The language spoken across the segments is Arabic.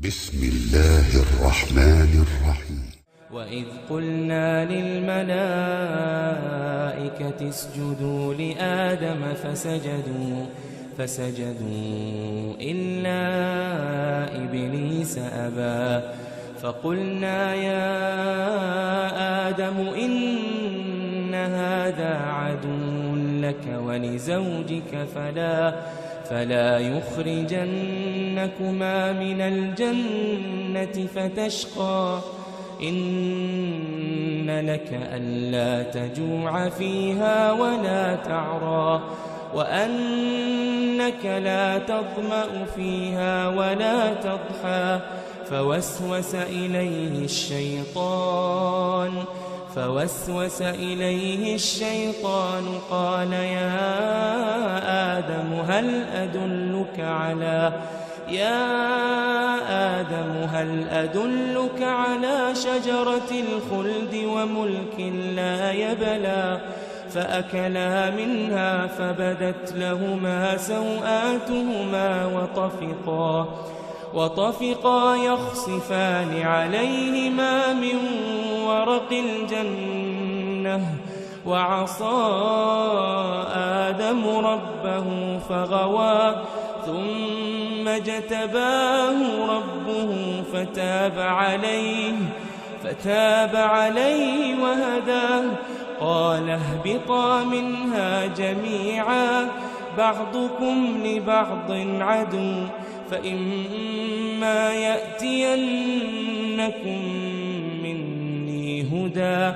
بسم الله الرحمن الرحيم. وإذ قلنا للملائكة اسجدوا لآدم فسجدوا إلا إبليس أبى فقلنا يا آدم إن هذا عدو لك ولزوجك فلا يخرجنكما من الجنة فتشقى إن لك ألا تجوع فيها ولا تعرى وأنك لا تظمأ فيها ولا تضحى فوسوس إليه الشيطان قال يا آدم هل أدلك على شجرة الخلد وملك لا يبلى فأكلا منها فبدت لهما سوآتهما وطفقا يخصفان عليهما من ورق الجنة وعصى آدم ربه فغوى ثم اجتباه ربه فتاب عليه وهداه قال اهبطا منها جميعا بعضكم لبعض عدو فإما يأتينكم مني هدى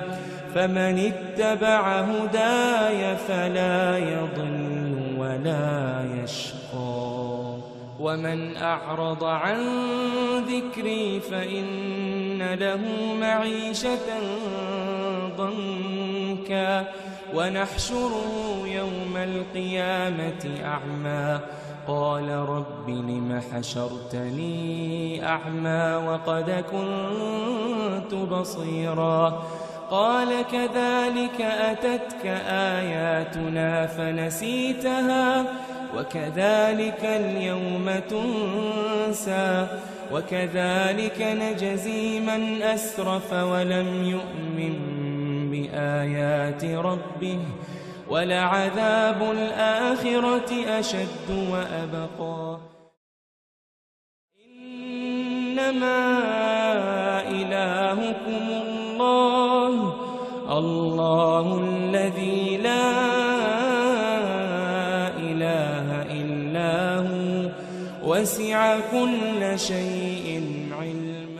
فمن اتبع هداي فلا يضل ولا يشقى ومن أعرض عن ذكري فإن له معيشة ضنكا ونحشره يوم القيامة أعمى قال رب لم حشرتني أعمى وقد كنت بصيرا قال كذلك أتتك آياتنا فنسيتها وكذلك اليوم تنسى وكذلك نجزي من أسرف ولم يؤمن بآيات ربه ولعذاب الآخرة أشد وأبقى إنما إلهكم الله الذي لا إله إلا هو وسع كل شيء علما